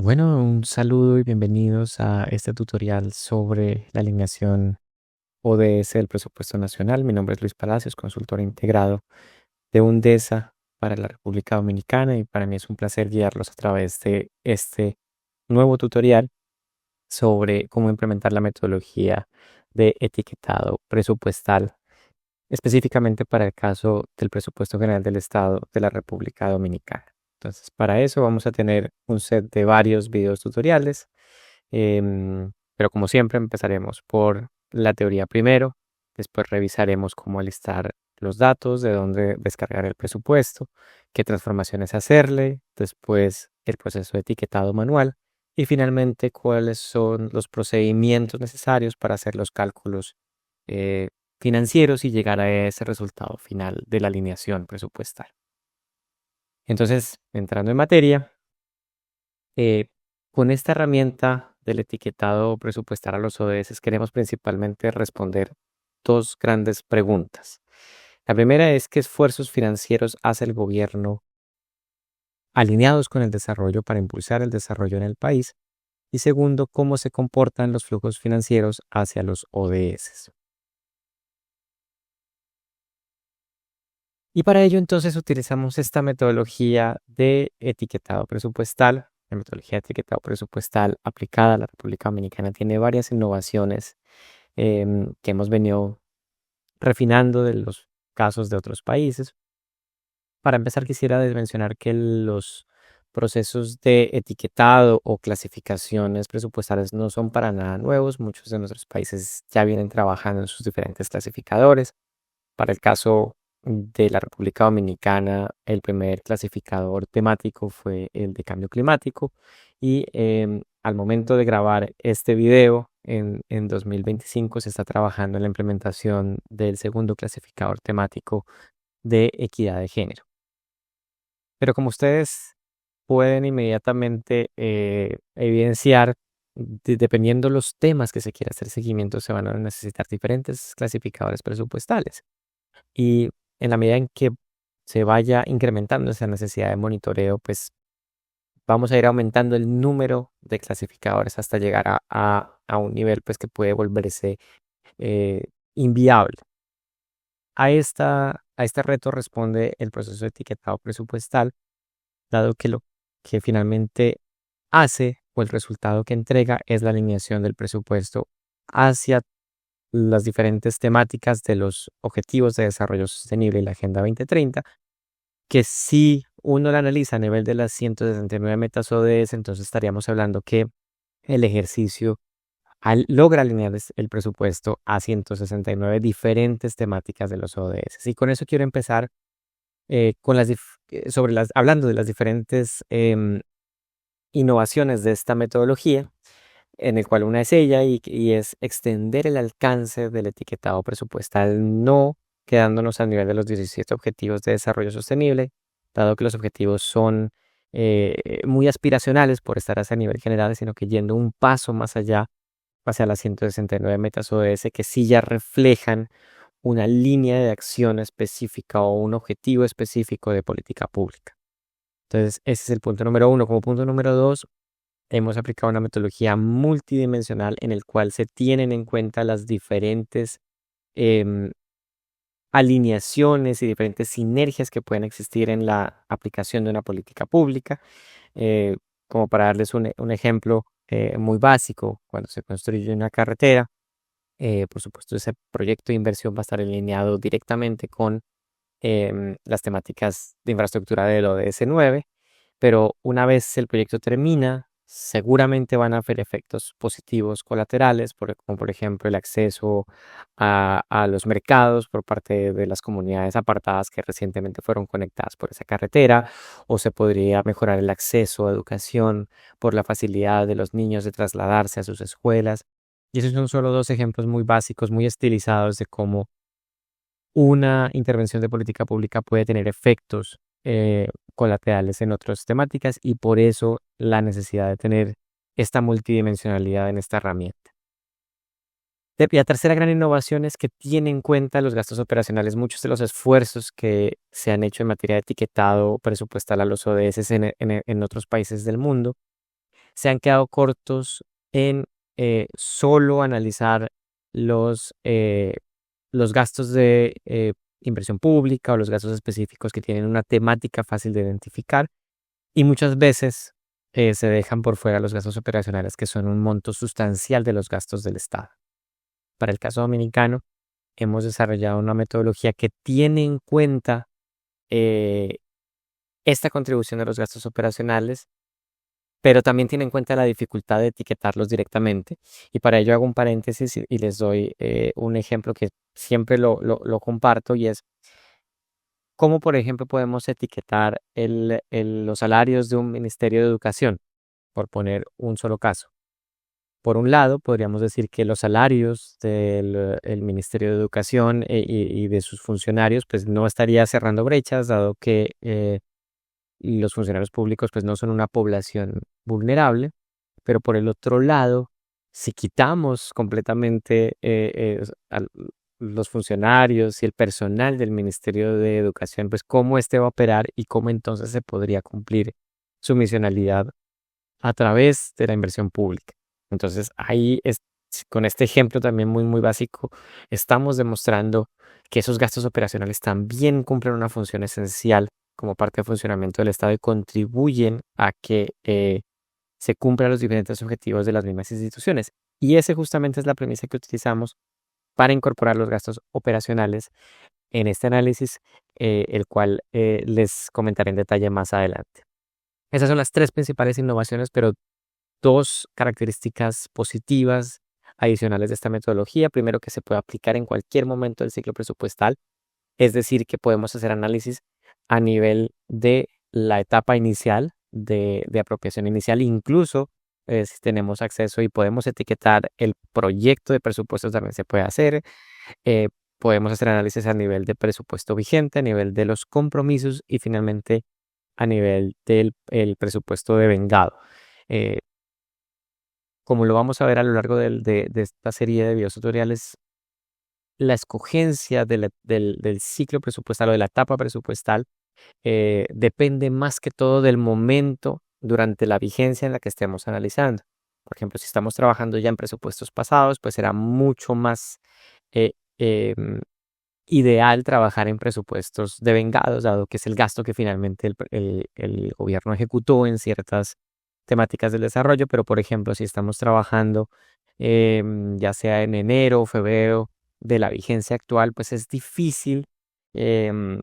Bueno, un saludo y bienvenidos a este tutorial sobre la alineación ODS del presupuesto nacional. Mi nombre es Luis Palacios, consultor integrado de UNDESA para la República Dominicana, y para mí es un placer guiarlos a través de este nuevo tutorial sobre cómo implementar la metodología de etiquetado presupuestal, específicamente para el caso del presupuesto general del Estado de la República Dominicana. Entonces, para eso vamos a tener un set de varios videos tutoriales, pero como siempre empezaremos por la teoría primero, después revisaremos cómo alistar los datos, de dónde descargar el presupuesto, qué transformaciones hacerle, después el proceso de etiquetado manual y finalmente cuáles son los procedimientos necesarios para hacer los cálculos eh, financieros y llegar a ese resultado final de la alineación presupuestal. Entonces, entrando en materia, eh, con esta herramienta del etiquetado presupuestal a los ODS queremos principalmente responder dos grandes preguntas. La primera es: ¿qué esfuerzos financieros hace el gobierno alineados con el desarrollo para impulsar el desarrollo en el país? Y segundo, ¿cómo se comportan los flujos financieros hacia los ODS? Y para ello entonces utilizamos esta metodología de etiquetado presupuestal. La metodología de etiquetado presupuestal aplicada a la República Dominicana tiene varias innovaciones que hemos venido refinando de los casos de otros países. Para empezar, quisiera mencionar que los procesos de etiquetado o clasificaciones presupuestales no son para nada nuevos. Muchos de nuestros países ya vienen trabajando en sus diferentes clasificadores. Para el caso de la República Dominicana, el primer clasificador temático fue el de cambio climático, y al momento de grabar este video en 2025 se está trabajando en la implementación del segundo clasificador temático de equidad de género. Pero como ustedes pueden inmediatamente evidenciar, dependiendo los temas que se quiera hacer seguimiento, se van a necesitar diferentes clasificadores presupuestales. Y en la medida en que se vaya incrementando esa necesidad de monitoreo, pues vamos a ir aumentando el número de clasificadores hasta llegar a un nivel pues que puede volverse eh, inviable. A este reto responde el proceso de etiquetado presupuestal, dado que lo que finalmente hace o el resultado que entrega es la alineación del presupuesto hacia las diferentes temáticas de los Objetivos de Desarrollo Sostenible y la Agenda 2030, que si uno la analiza a nivel de las 169 metas ODS, entonces estaríamos hablando que el ejercicio logra alinear el presupuesto a 169 diferentes temáticas de los ODS. Y con eso quiero empezar con hablando de las diferentes innovaciones de esta metodología, en el cual una es ella y es extender el alcance del etiquetado presupuestal, no quedándonos a nivel de los 17 Objetivos de Desarrollo Sostenible, dado que los objetivos son muy aspiracionales por estar a ese nivel general, sino que yendo un paso más allá hacia las 169 metas ODS, que sí ya reflejan una línea de acción específica o un objetivo específico de política pública. Entonces, ese es el punto número uno. Como punto número dos, hemos aplicado una metodología multidimensional en el cual se tienen en cuenta las diferentes em, alineaciones y diferentes sinergias que pueden existir en la aplicación de una política pública. Como para darles un ejemplo muy básico, cuando se construye una carretera, por supuesto ese proyecto de inversión va a estar alineado directamente con las temáticas de infraestructura del ODS 9, pero una vez el proyecto termina, seguramente van a haber efectos positivos colaterales, como por ejemplo el acceso a los mercados por parte de las comunidades apartadas que recientemente fueron conectadas por esa carretera, o se podría mejorar el acceso a educación por la facilidad de los niños de trasladarse a sus escuelas. Y esos son solo dos ejemplos muy básicos, muy estilizados de cómo una intervención de política pública puede tener efectos colaterales en otras temáticas, y por eso la necesidad de tener esta multidimensionalidad en esta herramienta. Y la tercera gran innovación es que tiene en cuenta los gastos operacionales. Muchos de los esfuerzos que se han hecho en materia de etiquetado presupuestal a los ODS en otros países del mundo se han quedado cortos en solo analizar los gastos de inversión pública o los gastos específicos que tienen una temática fácil de identificar, y muchas veces se dejan por fuera los gastos operacionales, que son un monto sustancial de los gastos del Estado. Para el caso dominicano, hemos desarrollado una metodología que tiene en cuenta eh, esta contribución de los gastos operacionales, pero también tiene en cuenta la dificultad de etiquetarlos directamente. Y para ello hago un paréntesis y les doy un ejemplo que siempre lo comparto, y es cómo, por ejemplo, podemos etiquetar los salarios de un Ministerio de Educación, por poner un solo caso. Por un lado, podríamos decir que los salarios del el Ministerio de Educación y de sus funcionarios, pues no estaría cerrando brechas, dado que los funcionarios públicos pues no son una población vulnerable. Pero por el otro lado, si quitamos completamente a los funcionarios y el personal del Ministerio de Educación, pues cómo este va a operar y cómo entonces se podría cumplir su misionalidad a través de la inversión pública. Entonces, con este ejemplo también muy, muy básico, estamos demostrando que esos gastos operacionales también cumplen una función esencial como parte del funcionamiento del Estado y contribuyen a que se cumplan los diferentes objetivos de las mismas instituciones. Y ese justamente es la premisa que utilizamos para incorporar los gastos operacionales en este análisis, el cual les comentaré en detalle más adelante. Esas son las tres principales innovaciones, pero dos características positivas adicionales de esta metodología. Primero, que se puede aplicar en cualquier momento del ciclo presupuestal, es decir, que podemos hacer análisis a nivel de la etapa inicial de apropiación inicial, incluso si tenemos acceso y podemos etiquetar el proyecto de presupuesto, también se puede hacer. eh, Podemos hacer análisis a nivel de presupuesto vigente, a nivel de los compromisos y finalmente a nivel del el presupuesto devengado. Eh, Como lo vamos a ver a lo largo de esta serie de videotutoriales, la escogencia del ciclo presupuestal o de la etapa presupuestal depende más que todo del momento durante la vigencia en la que estemos analizando. Por ejemplo, si estamos trabajando ya en presupuestos pasados, pues será mucho más eh, em, ideal trabajar en presupuestos devengados, dado que es el gasto que finalmente el gobierno ejecutó en ciertas temáticas del desarrollo. Pero, por ejemplo, si estamos trabajando ya sea en enero o febrero de la vigencia actual, pues es difícil em,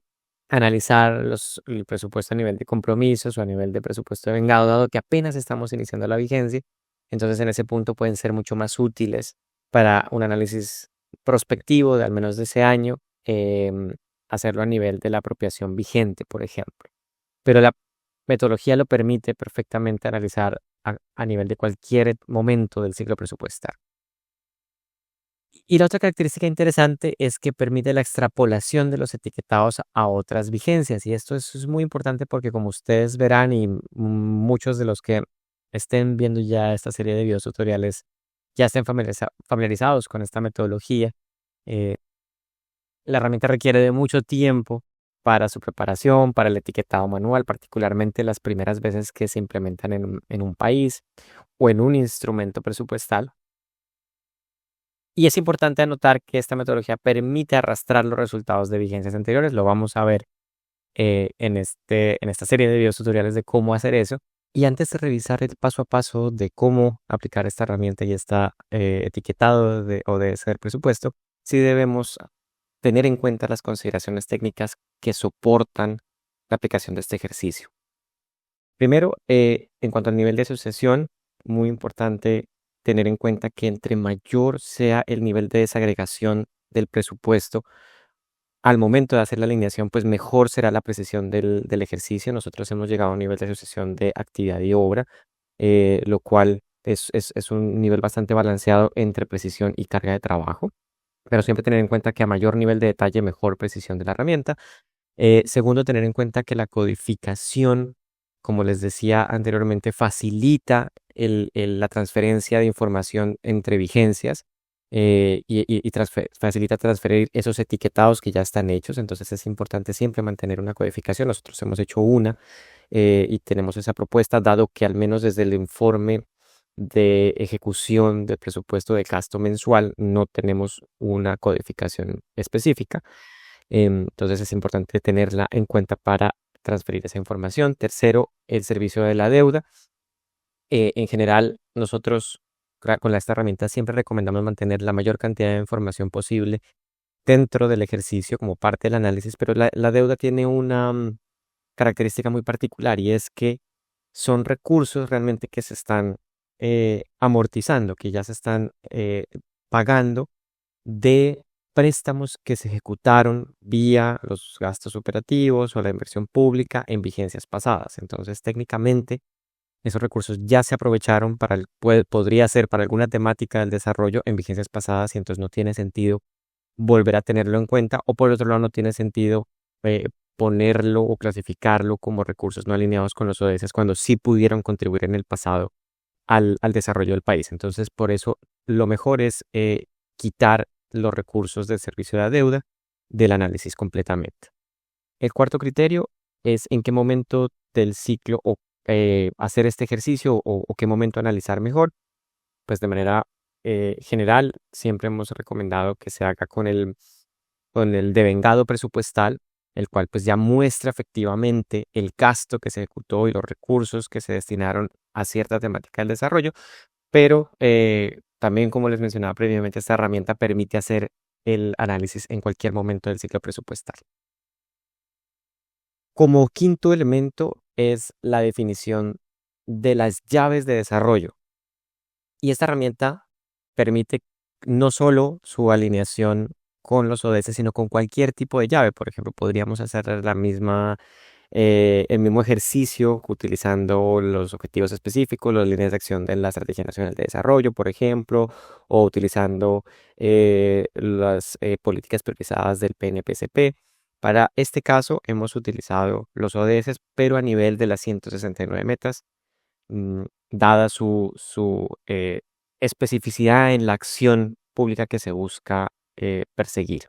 analizar el presupuesto a nivel de compromisos o a nivel de presupuesto devengado, dado que apenas estamos iniciando la vigencia. Entonces, en ese punto pueden ser mucho más útiles para un análisis prospectivo de al menos de ese año, hacerlo a nivel de la apropiación vigente, por ejemplo. Pero la metodología lo permite perfectamente analizar a nivel de cualquier momento del ciclo presupuestal. Y la otra característica interesante es que permite la extrapolación de los etiquetados a otras vigencias. Y esto es muy importante porque, como ustedes verán, y muchos de los que estén viendo ya esta serie de videos tutoriales ya estén familiarizados con esta metodología, eh, la herramienta requiere de mucho tiempo para su preparación, para el etiquetado manual, particularmente las primeras veces que se implementan en un país o en un instrumento presupuestal. Y es importante anotar que esta metodología permite arrastrar los resultados de vigencias anteriores. Lo vamos a ver en esta serie de videos tutoriales de cómo hacer eso. Y antes de revisar el paso a paso de cómo aplicar esta herramienta y está etiquetado o de ser presupuesto, sí debemos tener en cuenta las consideraciones técnicas que soportan la aplicación de este ejercicio. Primero, en cuanto al nivel de asociación, muy importante tener en cuenta que entre mayor sea el nivel de desagregación del presupuesto al momento de hacer la alineación, pues mejor será la precisión del ejercicio. Nosotros hemos llegado a un nivel de asociación de actividad y obra, lo cual es un nivel bastante balanceado entre precisión y carga de trabajo. Pero siempre tener en cuenta que a mayor nivel de detalle, mejor precisión de la herramienta. Segundo, tener en cuenta que la codificación, como les decía anteriormente, facilita la transferencia de información entre vigencias. facilita transferir esos etiquetados que ya están hechos. Entonces es importante siempre mantener una codificación. Nosotros hemos hecho una y tenemos esa propuesta, dado que al menos desde el informe de ejecución del presupuesto de gasto mensual no tenemos una codificación específica. Entonces es importante tenerla en cuenta para transferir esa información. Tercero, el servicio de la deuda. En general, nosotros con esta herramienta siempre recomendamos mantener la mayor cantidad de información posible dentro del ejercicio como parte del análisis, pero la deuda tiene una característica muy particular, y es que son recursos realmente que se están amortizando, que ya se están pagando de préstamos que se ejecutaron vía los gastos operativos o la inversión pública en vigencias pasadas. Entonces, técnicamente, esos recursos ya se aprovecharon podría ser para alguna temática del desarrollo en vigencias pasadas, y entonces no tiene sentido volver a tenerlo en cuenta, o por otro lado no tiene sentido eh, ponerlo o clasificarlo como recursos no alineados con los ODS cuando sí pudieron contribuir en el pasado al desarrollo del país. Entonces, por eso lo mejor es quitar los recursos del servicio de la deuda del análisis completamente. El cuarto criterio es en qué momento del ciclo o hacer este ejercicio, o qué momento analizar mejor. Pues de manera general, siempre hemos recomendado que se haga con el devengado presupuestal, el cual pues ya muestra efectivamente el gasto que se ejecutó y los recursos que se destinaron a cierta temática del desarrollo, pero también, como les mencionaba previamente, esta herramienta permite hacer el análisis en cualquier momento del ciclo presupuestal. Como quinto elemento es la definición de las llaves de desarrollo. Y esta herramienta permite no solo su alineación con los ODS, sino con cualquier tipo de llave. Por ejemplo, podríamos hacer el mismo ejercicio utilizando los objetivos específicos, las líneas de acción de la Estrategia Nacional de Desarrollo, por ejemplo, o utilizando las políticas priorizadas del PNPCP. Para este caso hemos utilizado los ODS, pero a nivel de las 169 metas, dada su especificidad en la acción pública que se busca perseguir.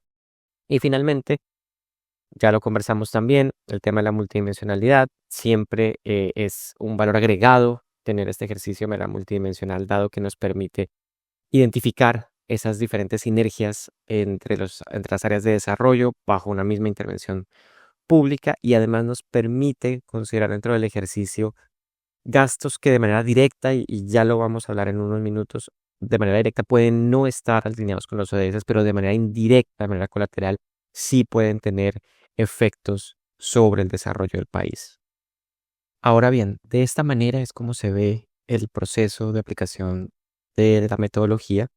Y finalmente, ya lo conversamos también, el tema de la multidimensionalidad. Siempre es un valor agregado tener este ejercicio de manera multidimensional, dado que nos permite identificar esas diferentes sinergias entre las áreas de desarrollo bajo una misma intervención pública, y además nos permite considerar dentro del ejercicio gastos que de manera directa, y ya lo vamos a hablar en unos minutos, de manera directa pueden no estar alineados con los ODS, pero de manera indirecta, de manera colateral, sí pueden tener efectos sobre el desarrollo del país. Ahora bien, de esta manera es como se ve el proceso de aplicación de la metodología,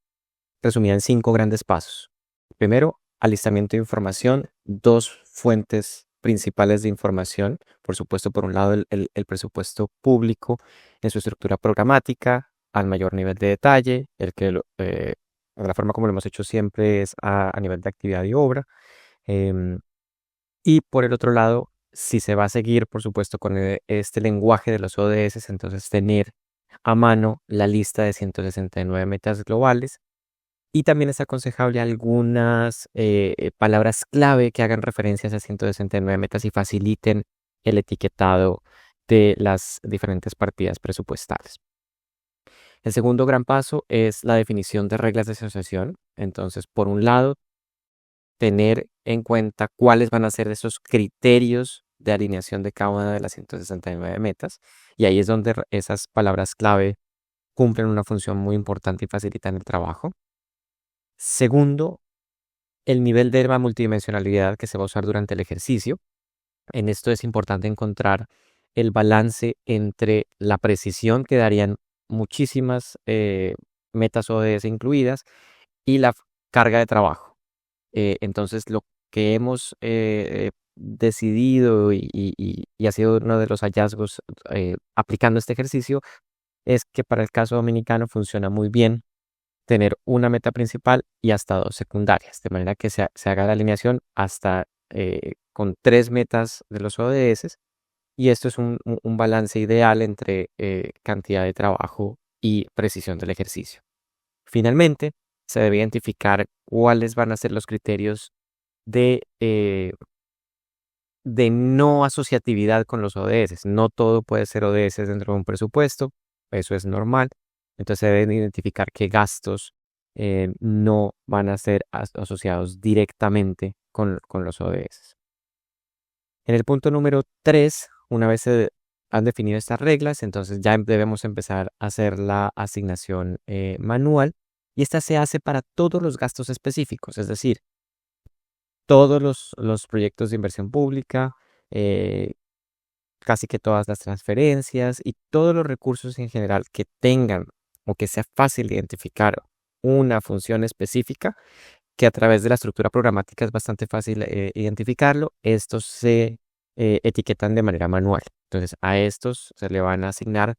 resumida en 5 grandes pasos. Primero, alistamiento de información, 2 fuentes principales de información. Por supuesto, por un lado, el presupuesto público en su estructura programática, al mayor nivel de detalle, la forma como lo hemos hecho siempre es a nivel de actividad y obra. Y por el otro lado, si se va a seguir, por supuesto, con este lenguaje de los ODS, entonces tener a mano la lista de 169 metas globales. Y también es aconsejable algunas palabras clave que hagan referencia a esas 169 metas y faciliten el etiquetado de las diferentes partidas presupuestales. El segundo gran paso es la definición de reglas de asociación. Entonces, por un lado, tener en cuenta cuáles van a ser esos criterios de alineación de cada una de las 169 metas. Y ahí es donde esas palabras clave cumplen una función muy importante y facilitan el trabajo. Segundo, el nivel de la multidimensionalidad que se va a usar durante el ejercicio. En esto es importante encontrar el balance entre la precisión, que darían muchísimas metas ODS incluidas, y la carga de trabajo. Entonces, lo que hemos decidido y ha sido uno de los hallazgos aplicando este ejercicio es que para el caso dominicano funciona muy bien tener una meta principal y hasta 2 secundarias, de manera que se haga la alineación hasta con 3 metas de los ODS, y esto es un balance ideal entre cantidad de trabajo y precisión del ejercicio. Finalmente, se debe identificar cuáles van a ser los criterios de no asociatividad con los ODS. No todo puede ser ODS dentro de un presupuesto, eso es normal. Entonces se deben identificar qué gastos no van a ser asociados directamente con los ODS. En el punto número 3, una vez se han definido estas reglas, entonces ya debemos empezar a hacer la asignación manual, y esta se hace para todos los gastos específicos, es decir, todos los proyectos de inversión pública, eh, casi que todas las transferencias y todos los recursos en general que tengan o que sea fácil identificar una función específica, que a través de la estructura programática es bastante fácil identificarlo. Estos se etiquetan de manera manual. Entonces a estos se le van a asignar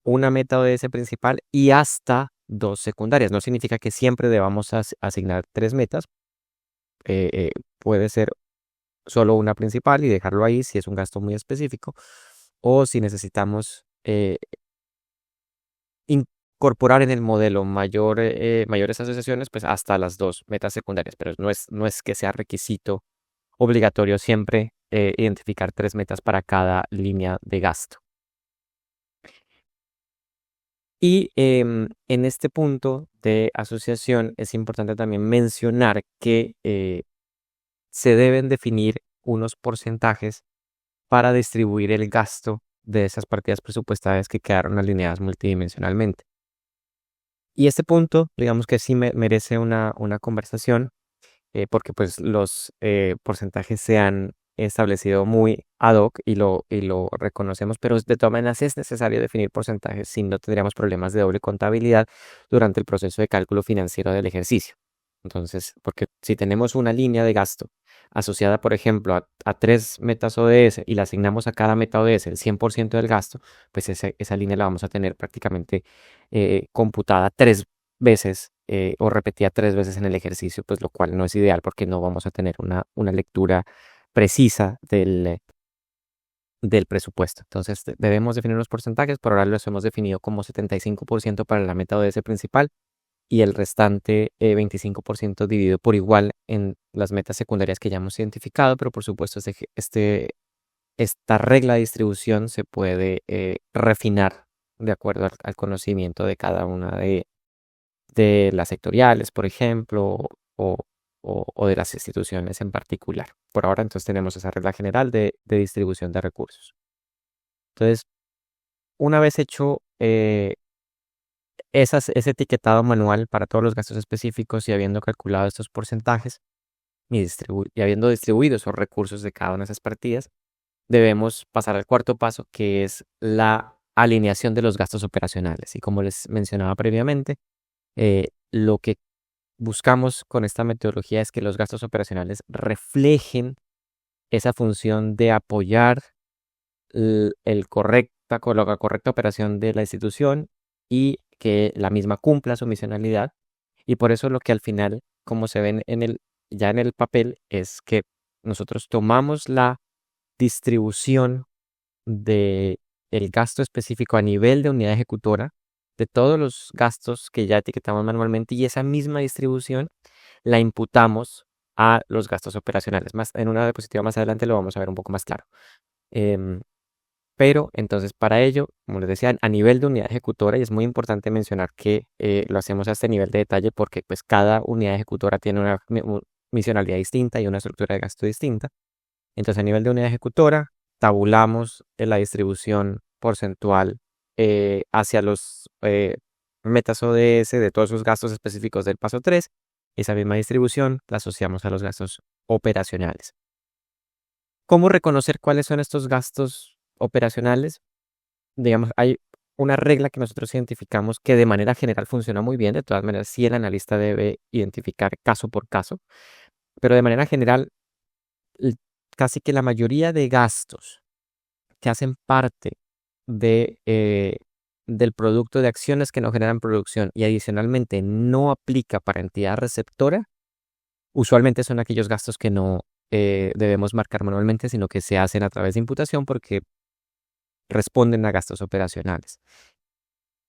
una meta ODS principal y hasta 2 secundarias. No significa que siempre debamos asignar 3 metas. Puede ser solo una principal y dejarlo ahí si es un gasto muy específico, o si necesitamos incorporar en el modelo mayores asociaciones, pues hasta las 2 metas secundarias, pero no es que sea requisito obligatorio siempre identificar 3 metas para cada línea de gasto. Y en este punto de asociación es importante también mencionar que se deben definir unos porcentajes para distribuir el gasto de esas partidas presupuestarias que quedaron alineadas multidimensionalmente. Y este punto, digamos que sí merece una conversación, porque pues los porcentajes se han establecido muy ad hoc y lo reconocemos, pero de todas maneras es necesario definir porcentajes, si no tendríamos problemas de doble contabilidad durante el proceso de cálculo financiero del ejercicio. Entonces, porque si tenemos una línea de gasto asociada, por ejemplo, a 3 metas ODS y la asignamos a cada meta ODS el 100% del gasto, pues esa línea la vamos a tener prácticamente computada 3 veces o repetida 3 veces en el ejercicio, pues lo cual no es ideal porque no vamos a tener una lectura precisa del presupuesto. Entonces debemos definir los porcentajes. Por ahora los hemos definido como 75% para la meta ODS principal y el restante 25% dividido por igual en las metas secundarias que ya hemos identificado, pero por supuesto esta regla de distribución se puede refinar de acuerdo al conocimiento de cada una de las sectoriales, por ejemplo, o, o de las instituciones en particular. Por ahora entonces tenemos esa regla general de distribución de recursos. Entonces, una vez hecho ese etiquetado manual para todos los gastos específicos y habiendo calculado estos porcentajes y habiendo distribuido esos recursos de cada una de esas partidas, debemos pasar al cuarto paso, que es la alineación de los gastos operacionales. Y como les mencionaba previamente, lo que buscamos con esta metodología es que los gastos operacionales reflejen esa función de apoyar la correcta operación de la institución y que la misma cumpla su misionalidad. Y por eso lo que al final, como se ven ya en el papel, es que nosotros tomamos la distribución de el gasto específico a nivel de unidad ejecutora de todos los gastos que ya etiquetamos manualmente, y esa misma distribución la imputamos a los gastos operacionales. En una diapositiva más adelante lo vamos a ver un poco más claro. Pero entonces para ello, como les decía, a nivel de unidad ejecutora, y es muy importante mencionar que lo hacemos a este nivel de detalle porque pues cada unidad ejecutora tiene una misionalidad distinta y una estructura de gasto distinta. Entonces a nivel de unidad ejecutora, tabulamos la distribución porcentual hacia los metas ODS de todos esos gastos específicos del paso 3. Esa misma distribución la asociamos a los gastos operacionales. ¿Cómo reconocer cuáles son estos gastos operacionales? Digamos, hay una regla que nosotros identificamos que de manera general funciona muy bien. De todas maneras, sí el analista debe identificar caso por caso, pero de manera general, l- casi que la mayoría de gastos que hacen parte del producto de acciones que no generan producción y adicionalmente no aplica para entidad receptora, usualmente son aquellos gastos que no debemos marcar manualmente, sino que se hacen a través de imputación porque responden a gastos operacionales.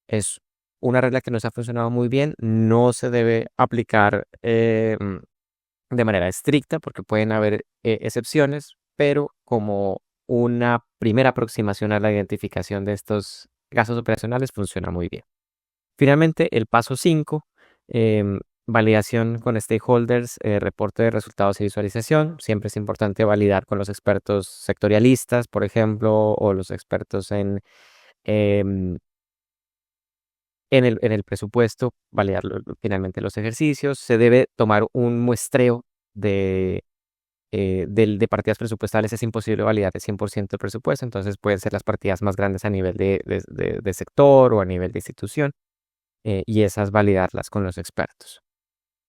Es una regla que nos ha funcionado muy bien. No se debe aplicar de manera estricta porque pueden haber excepciones, pero como una primera aproximación a la identificación de estos gastos operacionales funciona muy bien. Finalmente, el paso 5, validación con stakeholders, reporte de resultados y visualización. Siempre es importante validar con los expertos sectorialistas, por ejemplo, o los expertos em, en el presupuesto, validar finalmente los ejercicios. Se debe tomar un muestreo de partidas presupuestales. Es imposible validar el 100% del presupuesto, entonces pueden ser las partidas más grandes a nivel de sector o a nivel de institución, y esas validarlas con los expertos.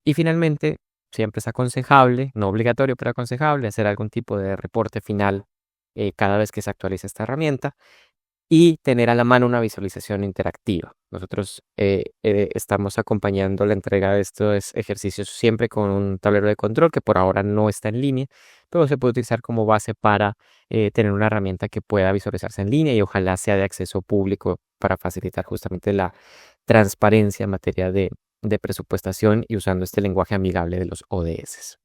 Y finalmente, siempre es aconsejable, no obligatorio, pero aconsejable, hacer algún tipo de reporte final cada vez que se actualiza esta herramienta y tener a la mano una visualización interactiva. Nosotros estamos acompañando la entrega de estos ejercicios siempre con un tablero de control que por ahora no está en línea, pero se puede utilizar como base para tener una herramienta que pueda visualizarse en línea y ojalá sea de acceso público para facilitar justamente la transparencia en materia de presupuestación y usando este lenguaje amigable de los ODS.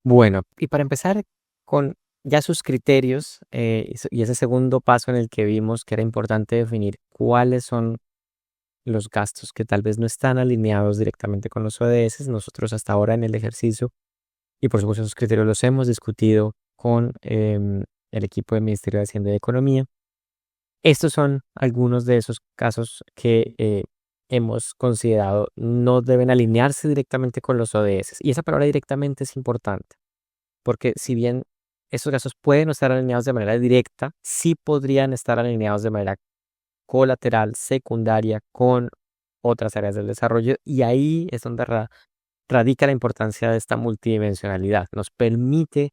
Bueno, y para empezar con ya sus criterios, y ese segundo paso en el que vimos que era importante definir cuáles son los gastos que tal vez no están alineados directamente con los ODS. Nosotros hasta ahora en el ejercicio, y por supuesto esos criterios los hemos discutido con el equipo del Ministerio de Hacienda y Economía. Estos son algunos de esos casos que hemos considerado no deben alinearse directamente con los ODS. Y esa palabra directamente es importante, porque si bien esos gastos pueden no estar alineados de manera directa, sí podrían estar alineados de manera colateral, secundaria, con otras áreas del desarrollo, y ahí es donde radica la importancia de esta multidimensionalidad. Nos permite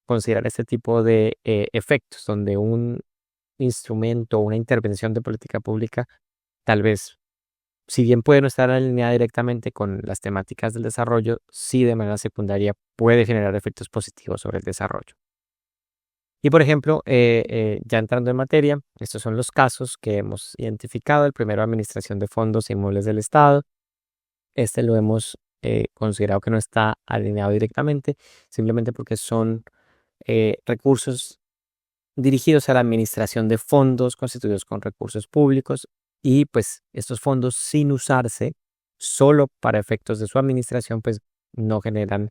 considerar este tipo de efectos, donde un instrumento o una intervención de política pública, tal vez, si bien puede no estar alineada directamente con las temáticas del desarrollo, sí de manera secundaria puede generar efectos positivos sobre el desarrollo. Y por ejemplo, ya entrando en materia, estos son los casos que hemos identificado. El primero, administración de fondos e inmuebles del Estado. Este lo hemos considerado que no está alineado directamente, simplemente porque son recursos dirigidos a la administración de fondos constituidos con recursos públicos, y pues estos fondos, sin usarse solo para efectos de su administración, pues no generan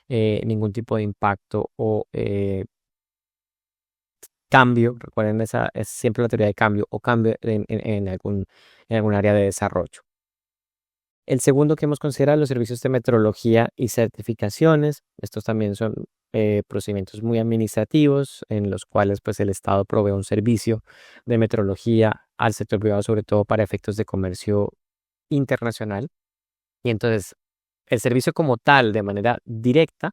ningún tipo de impacto o cambio. Recuerden, esa es siempre la teoría de cambio o cambio en algún área de desarrollo. El segundo que hemos considerado, los servicios de metrología y certificaciones. Estos también son procedimientos muy administrativos en los cuales pues el Estado provee un servicio de metrología al sector privado, sobre todo para efectos de comercio internacional. Y entonces el servicio como tal, de manera directa,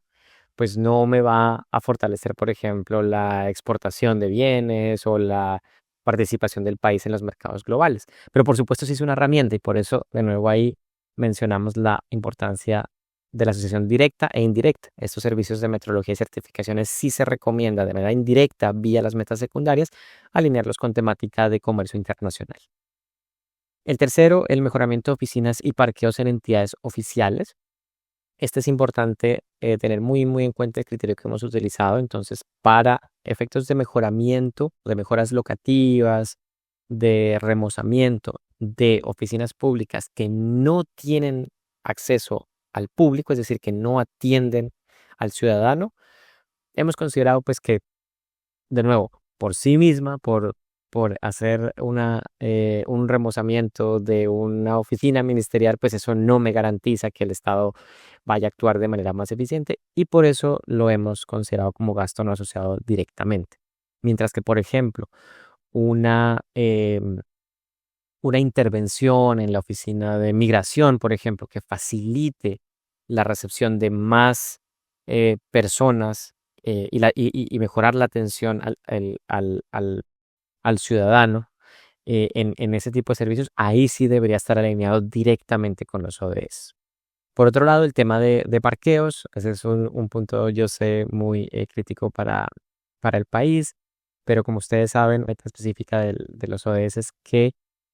pues no me va a fortalecer, por ejemplo, la exportación de bienes o la participación del país en los mercados globales. Pero por supuesto sí es una herramienta, y por eso de nuevo ahí mencionamos la importancia de la asociación directa e indirecta. Estos servicios de metrología y certificaciones sí se recomienda de manera indirecta, vía las metas secundarias, alinearlos con temática de comercio internacional. El tercero, el mejoramiento de oficinas y parqueos en entidades oficiales. Este es importante tener muy, muy en cuenta el criterio que hemos utilizado. Entonces, para efectos de mejoramiento, de mejoras locativas, de remozamiento de oficinas públicas que no tienen acceso al público, es decir, que no atienden al ciudadano, hemos considerado pues que, de nuevo, por sí misma, por hacer un remozamiento de una oficina ministerial, pues eso no me garantiza que el Estado vaya a actuar de manera más eficiente, y por eso lo hemos considerado como gasto no asociado directamente. Mientras que, por ejemplo, una intervención en la oficina de migración, por ejemplo, que facilite la recepción de más personas, y mejorar la atención al ciudadano en ese tipo de servicios, ahí sí debería estar alineado directamente con los ODS. Por otro lado, el tema de parqueos, ese es un punto, yo sé, muy crítico para el país, pero como ustedes saben, la meta específica de los ODS es que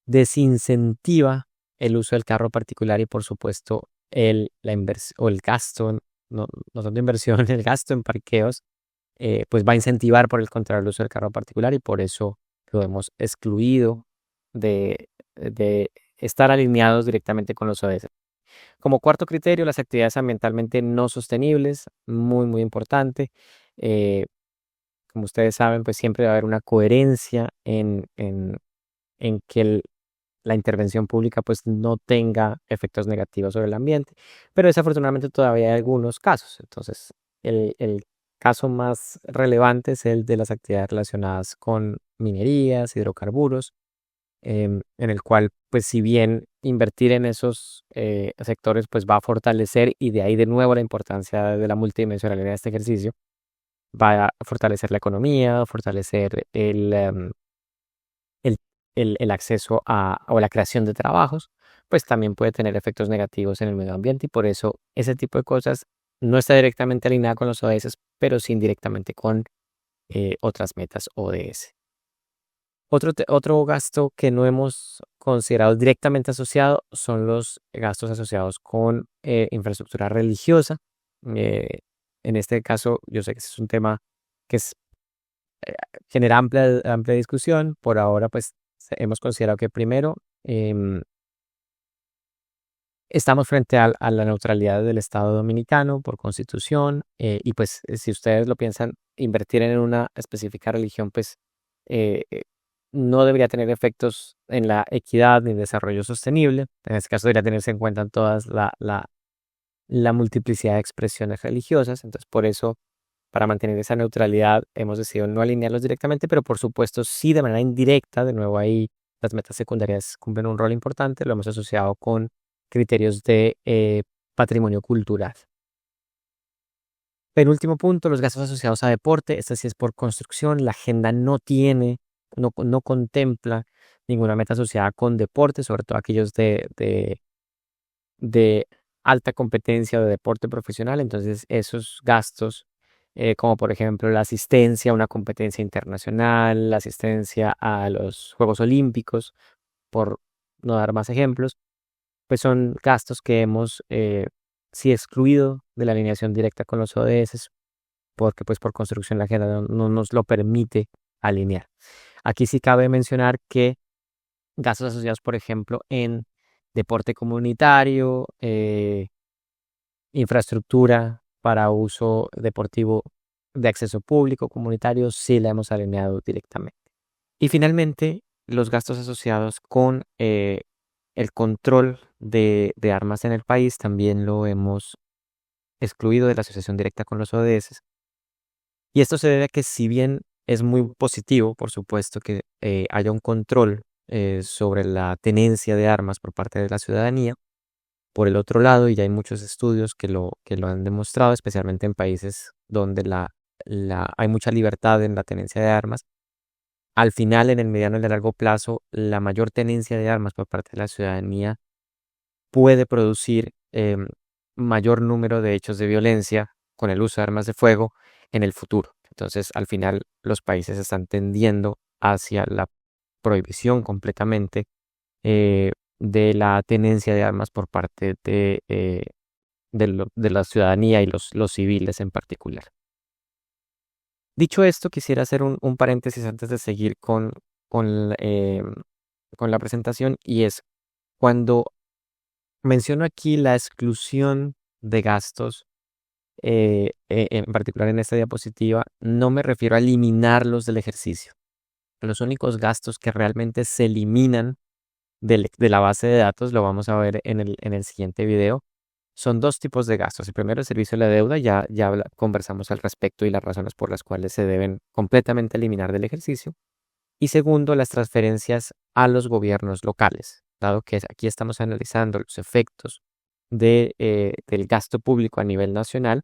desincentiva el uso del carro particular y por supuesto la inversión o el gasto, no tanto inversión, el gasto en parqueos, pues va a incentivar por el contrario el uso del carro particular y por eso lo hemos excluido de estar alineados directamente con los ODS. Como cuarto criterio, las actividades ambientalmente no sostenibles, muy, muy importante. Como ustedes saben, pues siempre va a haber una coherencia en que la intervención pública pues no tenga efectos negativos sobre el ambiente, pero desafortunadamente todavía hay algunos casos. Entonces, el caso más relevante es el de las actividades relacionadas con minerías, hidrocarburos, en el cual pues si bien invertir en esos sectores pues va a fortalecer y de ahí de nuevo la importancia de la multidimensionalidad de este ejercicio, va a fortalecer la economía, fortalecer el, el acceso o la creación de trabajos, pues también puede tener efectos negativos en el medio ambiente y por eso ese tipo de cosas no está directamente alineada con los ODS, pero sí indirectamente con otras metas ODS. Otro gasto que no hemos considerado directamente asociado son los gastos asociados con infraestructura religiosa. Eh, en este caso, yo sé que es un tema que genera amplia discusión. Por ahora, pues hemos considerado que primero estamos frente a la neutralidad del Estado dominicano por constitución y pues si ustedes lo piensan, invertir en una específica religión, pues eh, eh, no debería tener efectos en la equidad ni desarrollo sostenible. En este caso debería tenerse en cuenta todas la multiplicidad de expresiones religiosas. Entonces, por eso, para mantener esa neutralidad, hemos decidido no alinearlos directamente, pero por supuesto sí de manera indirecta. De nuevo ahí las metas secundarias cumplen un rol importante. Lo hemos asociado con criterios de patrimonio cultural. Penúltimo punto, los gastos asociados a deporte. Este sí es por construcción. La agenda no contempla ninguna meta asociada con deporte, sobre todo aquellos de alta competencia o de deporte profesional. Entonces, esos gastos, como por ejemplo la asistencia a una competencia internacional, la asistencia a los Juegos Olímpicos, por no dar más ejemplos, pues son gastos que hemos sí excluido de la alineación directa con los ODS, porque pues por construcción la agenda no nos lo permite alinear. Aquí sí cabe mencionar que gastos asociados, por ejemplo, en deporte comunitario, infraestructura para uso deportivo de acceso público comunitario, sí la hemos alineado directamente. Y finalmente, los gastos asociados con el control de armas en el país también lo hemos excluido de la asociación directa con los ODS. Y esto se debe a que si bien es muy positivo, por supuesto, que haya un control sobre la tenencia de armas por parte de la ciudadanía, por el otro lado, y ya hay muchos estudios que lo han demostrado, especialmente en países donde hay mucha libertad en la tenencia de armas, al final, en el mediano y el largo plazo, la mayor tenencia de armas por parte de la ciudadanía puede producir mayor número de hechos de violencia con el uso de armas de fuego en el futuro. Entonces, al final, los países están tendiendo hacia la prohibición completamente de la tenencia de armas por parte de la ciudadanía y los civiles en particular. Dicho esto, quisiera hacer un paréntesis antes de seguir con, con la presentación y es cuando menciono aquí la exclusión de gastos, en particular en esta diapositiva, no me refiero a eliminarlos del ejercicio. Los únicos gastos que realmente se eliminan de la base de datos, lo vamos a ver en el siguiente video, son dos tipos de gastos. El primero, el servicio de la deuda, ya conversamos al respecto y las razones por las cuales se deben completamente eliminar del ejercicio. Y segundo, las transferencias a los gobiernos locales, dado que aquí estamos analizando los efectos del gasto público a nivel nacional.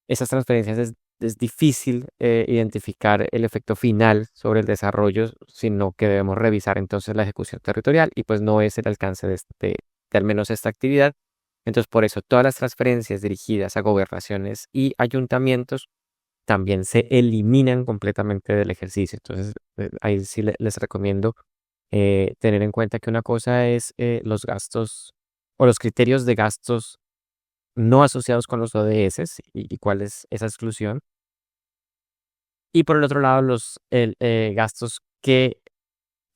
Esas transferencias es difícil identificar el efecto final sobre el desarrollo, sino que debemos revisar entonces la ejecución territorial y pues no es el alcance de al menos esta actividad. Entonces, por eso todas las transferencias dirigidas a gobernaciones y ayuntamientos también se eliminan completamente del ejercicio. Entonces, ahí sí les recomiendo tener en cuenta que una cosa es los gastos o los criterios de gastos no asociados con los ODS y cuál es esa exclusión. Y por el otro lado, los gastos que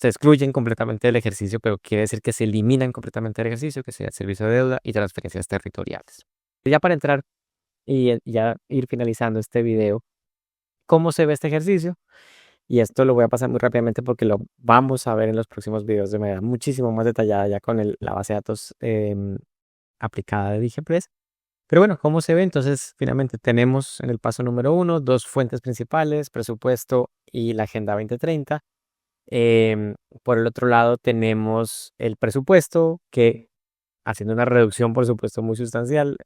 se excluyen completamente del ejercicio, pero quiere decir que se eliminan completamente del ejercicio, que sea el servicio de deuda y transferencias territoriales. Ya para entrar y ya ir finalizando este video, ¿cómo se ve este ejercicio? Y esto lo voy a pasar muy rápidamente porque lo vamos a ver en los próximos videos de manera muchísimo más detallada ya con la base de datos aplicada de DigiEmpress. Pero bueno, ¿cómo se ve? Entonces, finalmente tenemos en el paso número 1 dos fuentes principales, presupuesto y la Agenda 2030. Por el otro lado tenemos el presupuesto que, haciendo una reducción por supuesto muy sustancial,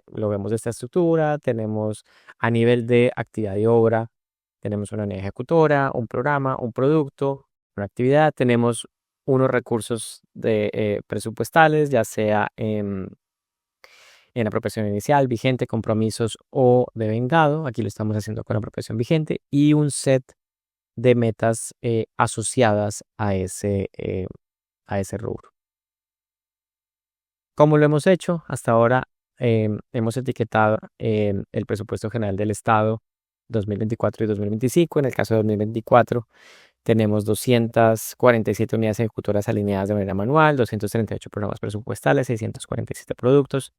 lo vemos de esta estructura. Tenemos a nivel de actividad y obra, tenemos una unidad ejecutora, un programa, un producto, una actividad. Tenemos unos recursos presupuestales, ya sea en apropiación inicial, vigente, compromisos o de vengado. Aquí lo estamos haciendo con apropiación vigente y un set de metas asociadas a ese rubro. ¿Cómo lo hemos hecho? Hasta ahora hemos etiquetado el presupuesto general del Estado 2024 y 2025. En el caso de 2024 tenemos 247 unidades ejecutoras alineadas de manera manual, 238 programas presupuestales, 647 productos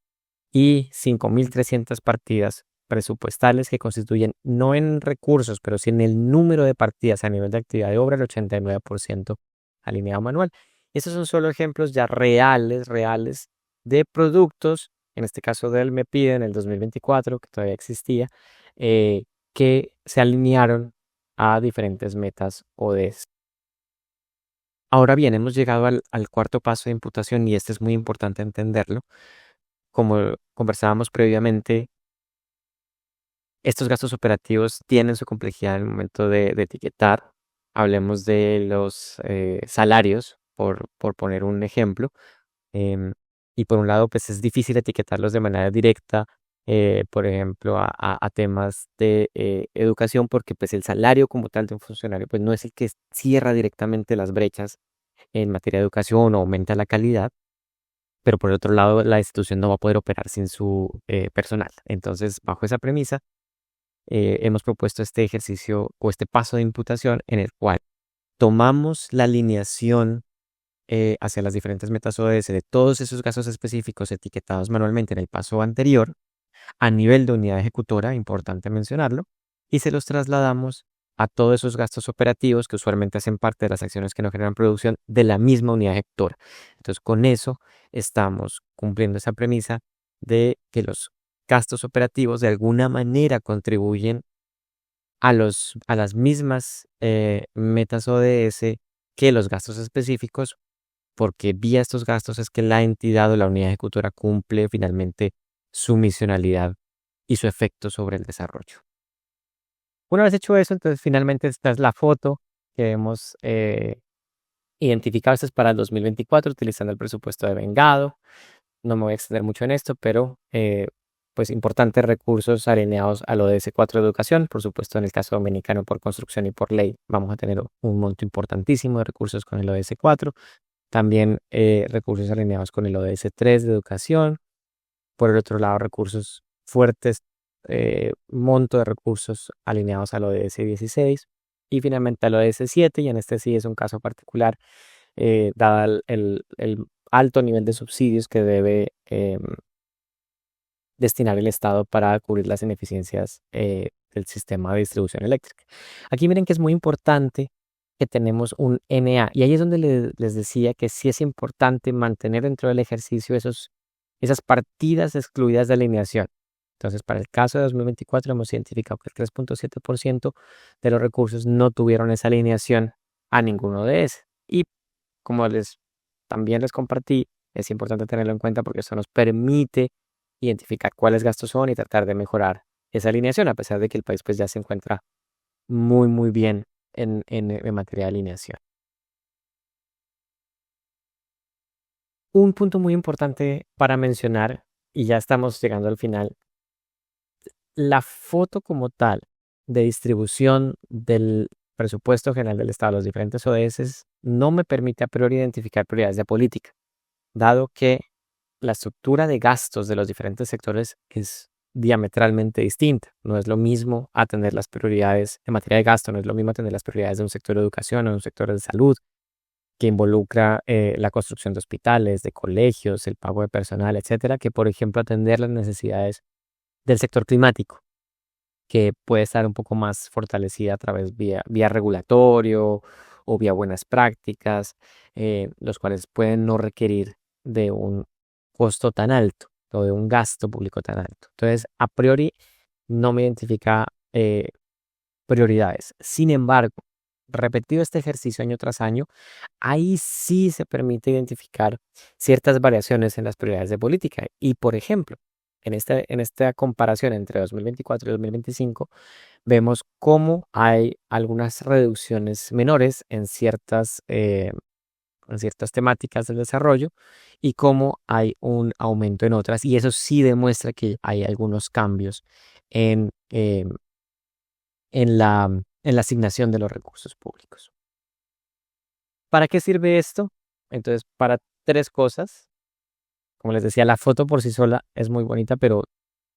y 5.300 partidas presupuestales que constituyen, no en recursos, pero sí en el número de partidas a nivel de actividad de obra, el 89% alineado manual. Estos son solo ejemplos ya reales de productos, en este caso del MEPIDE en el 2024, que todavía existía, que se alinearon a diferentes metas ODS. Ahora bien, hemos llegado al cuarto paso de imputación y este es muy importante entenderlo. Como conversábamos previamente, estos gastos operativos tienen su complejidad en el momento de etiquetar. Hablemos de los salarios, por poner un ejemplo. Y por un lado, pues es difícil etiquetarlos de manera directa, por ejemplo, a temas de educación, porque pues el salario como tal de un funcionario, pues no es el que cierra directamente las brechas en materia de educación o aumenta la calidad, pero por otro lado, la institución no va a poder operar sin su personal. Entonces, bajo esa premisa, hemos propuesto este ejercicio o este paso de imputación en el cual tomamos la alineación hacia las diferentes metas ODS de todos esos gastos específicos etiquetados manualmente en el paso anterior a nivel de unidad ejecutora, importante mencionarlo, y se los trasladamos a todos esos gastos operativos que usualmente hacen parte de las acciones que no generan producción de la misma unidad ejecutora. Entonces, con eso estamos cumpliendo esa premisa de que los gastos operativos de alguna manera contribuyen a las mismas metas ODS que los gastos específicos, porque vía estos gastos es que la entidad o la unidad ejecutora cumple finalmente su misionalidad y su efecto sobre el desarrollo. Una vez hecho eso, entonces finalmente esta es la foto que hemos identificado. Esta es para el 2024 utilizando el presupuesto de vengado. No me voy a extender mucho en esto, pero pues importantes recursos alineados al ODS 4 de educación. Por supuesto, en el caso dominicano, por construcción y por ley, vamos a tener un monto importantísimo de recursos con el ODS 4. También recursos alineados con el ODS 3 de educación. Por el otro lado, recursos fuertes, monto de recursos alineados al ODS 16. Y finalmente al ODS 7, y en este sí es un caso particular, dada el alto nivel de subsidios que debe destinar el Estado para cubrir las ineficiencias del sistema de distribución eléctrica. Aquí miren que es muy importante que tenemos un NA, y ahí es donde les decía que sí es importante mantener dentro del ejercicio esas partidas excluidas de alineación. Entonces, para el caso de 2024 hemos identificado que el 3.7% de los recursos no tuvieron esa alineación a ninguno de esos. Y como también les compartí, es importante tenerlo en cuenta porque eso nos permite identificar cuáles gastos son y tratar de mejorar esa alineación, a pesar de que el país pues ya se encuentra muy bien en materia de alineación. Un punto muy importante para mencionar, y ya estamos llegando al final, la foto como tal de distribución del presupuesto general del Estado, los diferentes ODS, no me permite a priori identificar prioridades de política, dado que la estructura de gastos de los diferentes sectores es diametralmente distinta. No es lo mismo atender las prioridades en materia de gasto, no es lo mismo atender las prioridades de un sector de educación o de un sector de salud, que involucra la construcción de hospitales, de colegios, el pago de personal, etcétera, que por ejemplo atender las necesidades del sector climático, que puede estar un poco más fortalecida a través vía regulatorio o vía buenas prácticas, los cuales pueden no requerir de un costo tan alto o de un gasto público tan alto. Entonces, a priori, no me identifica prioridades. Sin embargo, repetido este ejercicio año tras año, ahí sí se permite identificar ciertas variaciones en las prioridades de política. Y, por ejemplo, en esta comparación entre 2024 y 2025, vemos cómo hay algunas reducciones menores en ciertas temáticas del desarrollo y cómo hay un aumento en otras. Y eso sí demuestra que hay algunos cambios en, en la asignación de los recursos públicos. ¿Para qué sirve esto? Entonces, para tres cosas. Como les decía, la foto por sí sola es muy bonita, pero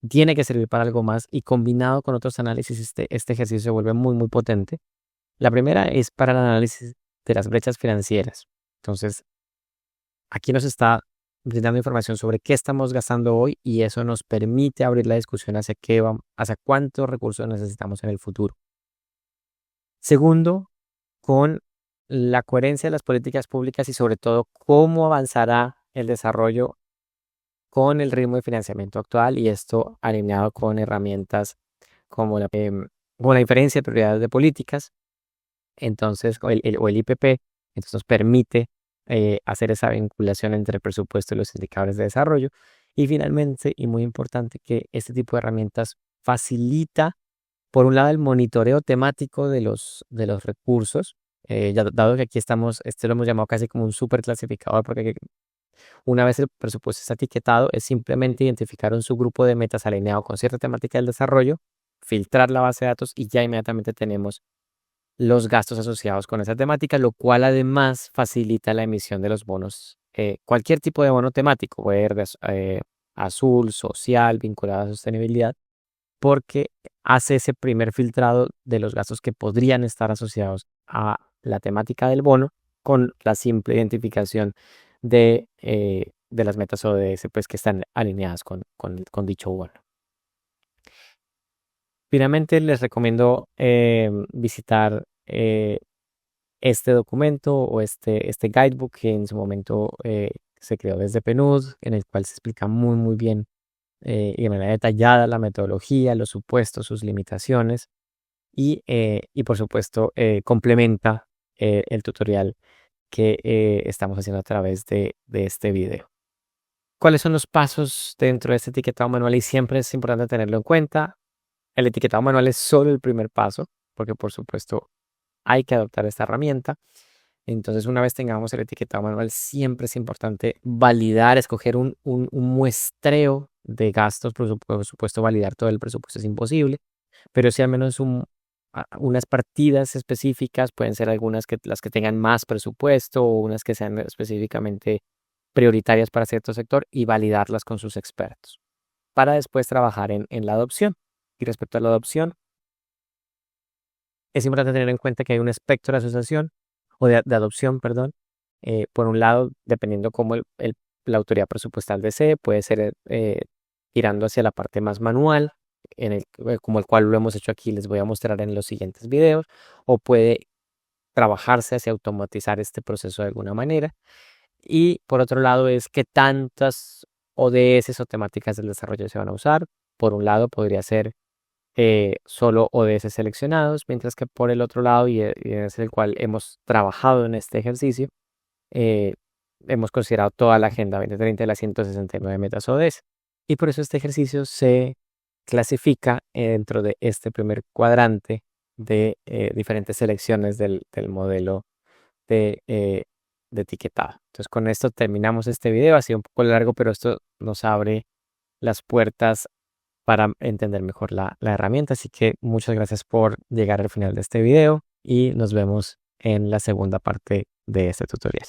tiene que servir para algo más y combinado con otros análisis, este ejercicio se vuelve muy, muy potente. La primera es para el análisis de las brechas financieras. Entonces, aquí nos está brindando información sobre qué estamos gastando hoy y eso nos permite abrir la discusión hacia cuántos recursos necesitamos en el futuro. Segundo, con la coherencia de las políticas públicas y sobre todo cómo avanzará el desarrollo con el ritmo de financiamiento actual y esto alineado con herramientas como como la diferencia de prioridades de políticas, entonces, o el IPP, entonces nos permite hacer esa vinculación entre el presupuesto y los indicadores de desarrollo. Y finalmente, y muy importante, que este tipo de herramientas facilita, por un lado, el monitoreo temático de los recursos, dado que aquí estamos, lo hemos llamado casi como un super clasificador, porque una vez el presupuesto está etiquetado, es simplemente identificar un subgrupo de metas alineado con cierta temática del desarrollo, filtrar la base de datos y ya inmediatamente tenemos los gastos asociados con esa temática, lo cual además facilita la emisión de los bonos, cualquier tipo de bono temático, verde, azul, social, vinculado a sostenibilidad, porque hace ese primer filtrado de los gastos que podrían estar asociados a la temática del bono con la simple identificación de las metas ODS pues, que están alineadas con dicho bono. Finalmente, les recomiendo visitar este documento o este guidebook que en su momento se creó desde PNUD, en el cual se explica muy, muy bien y de manera detallada la metodología, los supuestos, sus limitaciones y por supuesto complementa el tutorial que estamos haciendo a través de este video. ¿Cuáles son los pasos dentro de este etiquetado manual? Y siempre es importante tenerlo en cuenta. El etiquetado manual es solo el primer paso, porque por supuesto hay que adoptar esta herramienta. Entonces, una vez tengamos el etiquetado manual, siempre es importante validar, escoger un muestreo de gastos. Por supuesto, validar todo el presupuesto es imposible, pero sí al menos unas partidas específicas, pueden ser algunas las que tengan más presupuesto o unas que sean específicamente prioritarias para cierto sector y validarlas con sus expertos para después trabajar en la adopción. Y respecto a la adopción, es importante tener en cuenta que hay un espectro de asociación o de adopción, perdón. Por un lado, dependiendo cómo la autoridad presupuestal desee, puede ser tirando hacia la parte más manual, como el cual lo hemos hecho aquí, les voy a mostrar en los siguientes videos, o puede trabajarse hacia automatizar este proceso de alguna manera. Y por otro lado es qué tantas ODS o temáticas del desarrollo se van a usar. Por un lado podría ser solo ODS seleccionados, mientras que por el otro lado, y es el cual hemos trabajado en este ejercicio, hemos considerado toda la Agenda 2030 de las 169 metas ODS. Y por eso este ejercicio se clasifica dentro de este primer cuadrante de diferentes selecciones del modelo de etiquetado. Entonces con esto terminamos este video. Ha sido un poco largo, pero esto nos abre las puertas para entender mejor la herramienta. Así que muchas gracias por llegar al final de este video y nos vemos en la segunda parte de este tutorial.